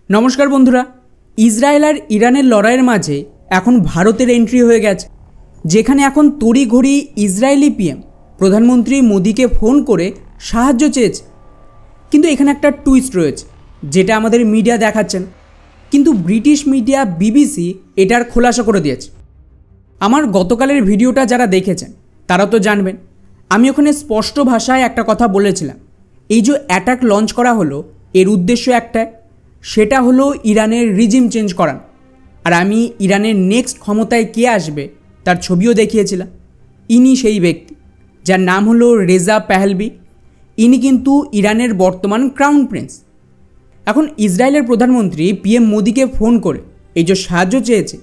নমস্কার বন্ধুরা, ইসরায়েল আর ইরানের লড়াইয়ের মাঝে এখন ভারতের এন্ট্রি হয়ে গেছে, যেখানে এখন তড়িঘড়ি ইসরায়েলি পিএম প্রধানমন্ত্রী মোদিকে ফোন করে সাহায্য চেয়েছে। কিন্তু এখানে একটা টুইস্ট রয়েছে, যেটা আমাদের মিডিয়া দেখাচ্ছেন, কিন্তু ব্রিটিশ মিডিয়া বিবিসি এটার খোলাসা করে দিয়েছে। আমার গতকালের ভিডিওটা যারা দেখেছেন তারা তো জানবেন, আমি ওখানে স্পষ্ট ভাষায় একটা কথা বলেছিলাম। এই যে অ্যাটাক লঞ্চ করা হলো, এর উদ্দেশ্য একটাই, সেটা হলো ইরানের রিজিম চেঞ্জ করানো। আর আমি ইরানের নেক্সট ক্ষমতায় কে আসবে তার ছবিও দেখিয়েছিলাম। ইনি সেই ব্যক্তি, যার নাম হলো রেজা পাহলভি। ইনি কিন্তু ইরানের বর্তমান ক্রাউন প্রিন্স। এখন ইসরায়েলের প্রধানমন্ত্রী পিএম মোদিকে ফোন করে এই যে সাহায্য চেয়েছে,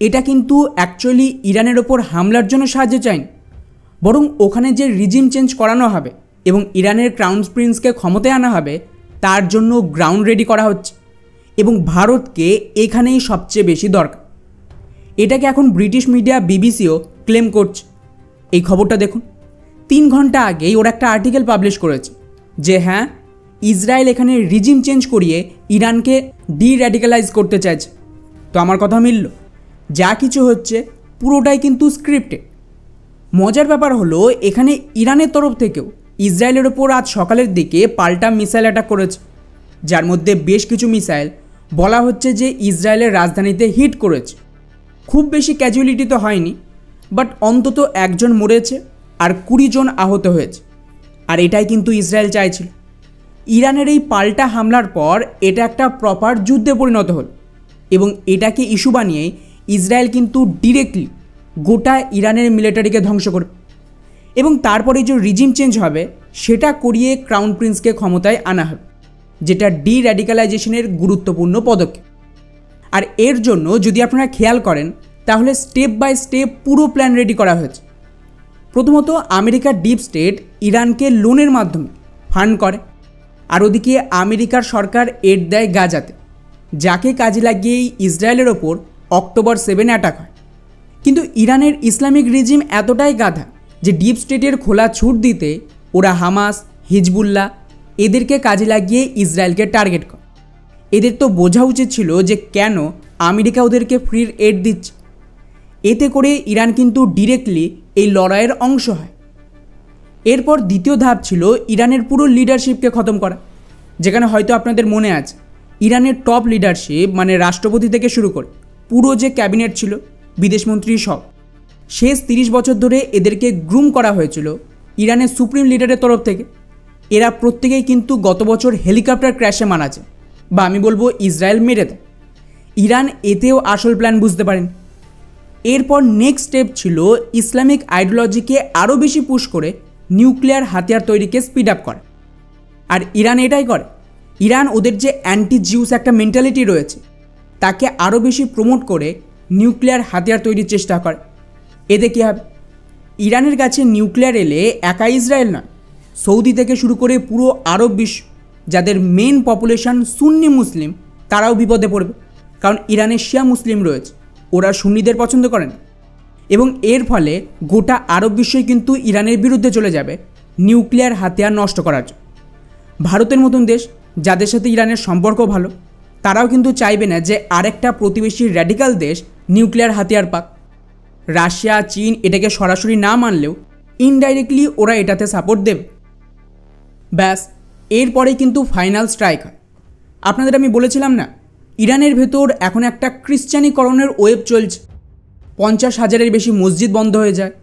এটা কিন্তু অ্যাকচুয়ালি ইরানের ওপর হামলার জন্য সাহায্য চায়নি, বরং ওখানে যে রিজিম চেঞ্জ করানো হবে এবং ইরানের ক্রাউন প্রিন্সকে ক্ষমতায় আনা হবে, তার জন্য গ্রাউন্ড রেডি করা হচ্ছে এবং ভারতকে এখানেই সবচেয়ে বেশি দরকার। এটাকে এখন ব্রিটিশ মিডিয়া বিবিসিও ক্লেম করছে। এই খবরটা দেখুন, 3 ঘন্টা আগেই ওরা একটা আর্টিকেল পাবলিশ করেছে যে হ্যাঁ, ইসরায়েল এখানে রিজিম চেঞ্জ করিয়ে ইরানকে ডির্যাডিক্যালাইজ করতে চাইছে। তো আমার কথা মিলল, যা কিছু হচ্ছে পুরোটাই কিন্তু স্ক্রিপ্টেড। মজার ব্যাপার হলো, এখানে ইরানের তরফ থেকেও ইসরায়েলের ওপর আজ সকালের দিকে পাল্টা মিসাইল অ্যাটাক করেছে, যার মধ্যে বেশ কিছু মিসাইল বলা হচ্ছে যে ইসরায়েলের রাজধানীতে হিট করেছে। খুব বেশি ক্যাজুয়ালিটি তো হয়নি, বাট অন্তত 1 জন মরেছে আর 20 জন আহত হয়েছে। আর এটাই কিন্তু ইসরায়েল চাইছিল। ইরানের এই পাল্টা হামলার পর এটা একটা প্রপার যুদ্ধে পরিণত হল এবং এটাকে ইস্যু বানিয়ে ইসরায়েল কিন্তু ডিরেক্টলি গোটা ইরানের মিলিটারিকে ধ্বংস করবে এবং তারপরে যে রিজিম চেঞ্জ হবে সেটা করিয়ে ক্রাউন প্রিন্সকে ক্ষমতায় আনা হবে, যেটা ডির্যাডিক্যালাইজেশনের গুরুত্বপূর্ণ পদক্ষেপ। আর এর জন্য যদি আপনারা খেয়াল করেন, তাহলে স্টেপ বাই স্টেপ পুরো প্ল্যান রেডি করা হয়েছে। প্রথমত, আমেরিকার ডিপ স্টেট ইরানকে লোনের মাধ্যমে ফান্ড করে, আর ওদিকে আমেরিকার সরকার এড দেয় গাজাতে, যাকে কাজে লাগিয়েই ইসরায়েলের ওপর অক্টোবর 7 অ্যাটাক হয়। কিন্তু ইরানের ইসলামিক রিজিম এতটাই গাধা যে ডিপ স্টেটের খোলা ছুট দিতে ওরা হামাস, হিজবুল্লাহ এদেরকে কাজে লাগিয়ে ইসরায়েলকে টার্গেট করে। এদের তো বোঝা উচিত ছিল যে কেন আমেরিকা ওদেরকে ফ্রি এড দিচ্ছে। এতে করে ইরান কিন্তু ডিরেক্টলি এই লড়াইয়ের অংশ হয়। এরপর দ্বিতীয় ধাপ ছিল ইরানের পুরো লিডারশিপকে খতম করা, যেখানে হয়তো আপনাদের মনে আছে ইরানের টপ লিডারশিপ মানে রাষ্ট্রপতি থেকে শুরু করে পুরো যে ক্যাবিনেট ছিল, বিদেশমন্ত্রী সব, শেষ 30 বছর ধরে এদেরকে গ্রুম করা হয়েছিল ইরানের সুপ্রিম লিডারের তরফ থেকে। এরা প্রত্যেকেই কিন্তু গত বছর হেলিকপ্টার ক্র্যাশে মারা যায়, বা আমি বলবো ইসরায়েল মেরে দেয়। ইরান এতেও আসল প্ল্যান বুঝতে পারেন। এরপর নেক্সট স্টেপ ছিল ইসলামিক আইডিওলজিকে আরও বেশি পুশ করে নিউক্লিয়ার হাতিয়ার তৈরিকে স্পিড আপ করে। আর ইরান এটাই করে। ইরান ওদের যে অ্যান্টি জিউস একটা মেন্টালিটি রয়েছে, তাকে আরও বেশি প্রমোট করে নিউক্লিয়ার হাতিয়ার তৈরির চেষ্টা করে। এতে কী হবে, ইরানের কাছে নিউক্লিয়ার এলে একা ইসরায়েল নয়, সৌদি থেকে শুরু করে পুরো আরব বিশ্ব, যাদের মেন পপুলেশন সুন্নি মুসলিম, তারাও বিপদে পড়বে। কারণ ইরানের শিয়া মুসলিম রয়েছে, ওরা সুন্নিদের পছন্দ করেন এবং এর ফলে গোটা আরব বিশ্বই কিন্তু ইরানের বিরুদ্ধে চলে যাবে নিউক্লিয়ার হাতিয়ার নষ্ট করার জন্য। ভারতের মতন দেশ, যাদের সাথে ইরানের সম্পর্ক ভালো, তারাও কিন্তু চাইবে না যে আরেকটা প্রতিবেশী র্যাডিক্যাল দেশ নিউক্লিয়ার হাতিয়ার পাক। রাশিয়া, চীন এটাকে সরাসরি না মানলেও ইনডাইরেক্টলি ওরা এটাতে সাপোর্ট দেবে। ব্যাস, এরপরেই কিন্তু ফাইনাল স্ট্রাইক হয়। আপনাদের আমি বলেছিলাম না, ইরানের ভেতর এখন একটা খ্রিশ্চানীকরণের ওয়েব চলছে। 50,000-এর বেশি মসজিদ বন্ধ হয়ে যায়,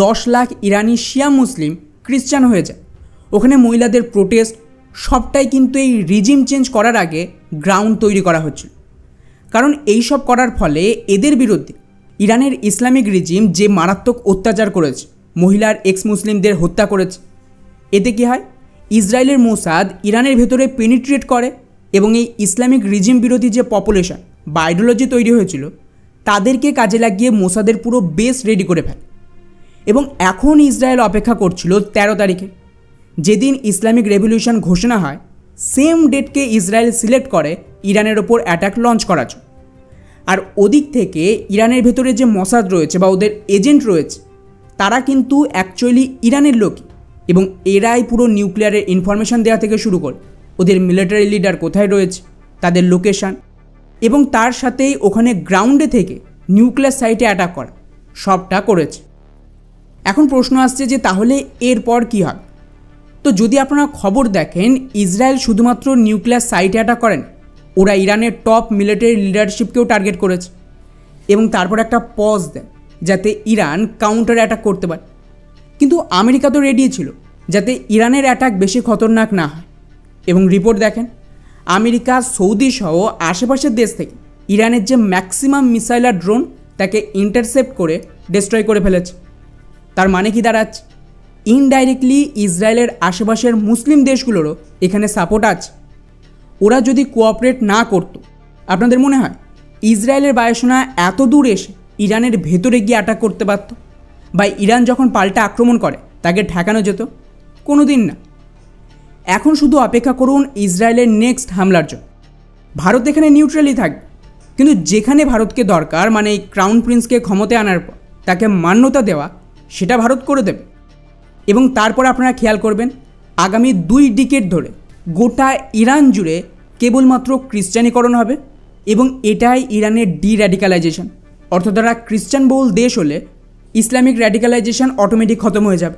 10 লাখ ইরানি শিয়া মুসলিম খ্রিশ্চান হয়ে যায়। ওখানে মহিলাদের প্রোটেস্ট, সবটাই কিন্তু এই রিজিম চেঞ্জ করার আগে গ্রাউন্ড তৈরি করা হচ্ছিল। কারণ এই সব করার ফলে এদের বিরুদ্ধে ইরানের ইসলামিক রিজিম যে মারাত্মক অত্যাচার করেছে, মহিলার এক্স মুসলিমদের হত্যা করেছে, এতে কী হয়, ইসরায়েলের মোসাদ ইরানের ভেতরে পেনিট্রেট করে এবং এই ইসলামিক রিজিম বিরোধী যে পপুলেশন বা আইডিওলজি তৈরি হয়েছিল, তাদেরকে কাজে লাগিয়ে মোসাদের পুরো বেস রেডি করে ফেলে। এবং এখন ইসরায়েল অপেক্ষা করছিল 13 তারিখে, যেদিন ইসলামিক রেভলিউশন ঘোষণা হয়। সেম ডেটকে ইসরায়েল সিলেক্ট করে ইরানের ওপর অ্যাটাক লঞ্চ করার জন্য। আর ওদিক থেকে ইরানের ভেতরে যে মোসাদ রয়েছে বা ওদের এজেন্ট রয়েছে, তারা কিন্তু অ্যাকচুয়ালি ইরানের লোক এবং এরাই পুরো নিউক্লিয়ারের ইনফরমেশান দেওয়া থেকে শুরু করে ওদের মিলিটারি লিডার কোথায় রয়েছে তাদের লোকেশান এবং তার সাথেই ওখানে গ্রাউন্ডে থেকে নিউক্লিয়ার সাইটে অ্যাটাক করা সবটা করেছে। এখন প্রশ্ন আসছে যে তাহলে এরপর কী হবে? তো যদি আপনারা খবর দেখেন, ইসরায়েল শুধুমাত্র নিউক্লিয়ার সাইটে অ্যাটাক করেন, ওরা ইরানের টপ মিলিটারি লিডারশিপকেও টার্গেট করেছে এবং তারপর একটা পজ দেয় যাতে ইরান কাউন্টার অ্যাটাক করতে পারে। কিন্তু আমেরিকা তো রেডি ছিল যাতে ইরানের অ্যাটাক বেশি খতরনাক না হয়। এবং রিপোর্ট দেখেন, আমেরিকা, সৌদি সহ আশেপাশের দেশ থেকে ইরানের যে ম্যাক্সিমাম মিসাইল আর ড্রোন তাকে ইন্টারসেপ্ট করে ডিস্ট্রয় করে ফেলেছে। তার মানে কি দাঁড়াচ্ছে? ইনডাইরেক্টলি ইসরায়েলের আশেপাশের মুসলিম দেশগুলোরও এখানে সাপোর্ট আছে। ওরা যদি কোঅপারেট না করতো, আপনাদের মনে হয় ইসরায়েলের বায়ুসেনা এত দূর এসে ইরানের ভেতরে গিয়ে অ্যাটাক করতে পারত? বা ইরান যখন পাল্টা আক্রমণ করে তাকে ঠেকানো যেত? কোনো দিন না। এখন শুধু অপেক্ষা করুন ইসরায়েলের নেক্সট হামলার জন্য। ভারত এখানে নিউট্রালি থাকবে, কিন্তু যেখানে ভারতকে দরকার, মানে এই ক্রাউন প্রিন্সকে ক্ষমতায় আনার পর তাকে মান্যতা দেওয়া, সেটা ভারত করে দেবে। এবং তারপর আপনারা খেয়াল করবেন, আগামী 2 ডিকেড ধরে গোটা ইরান জুড়ে কেবলমাত্র খ্রিস্টানীকরণ হবে এবং এটাই ইরানের ডি-র্যাডিকালাইজেশন। অর্থাৎ তারা খ্রিস্টান বহুল দেশ হলে ইসলামিক র্যাডিকালাইজেশন অটোমেটিক খতম হয়ে যাবে।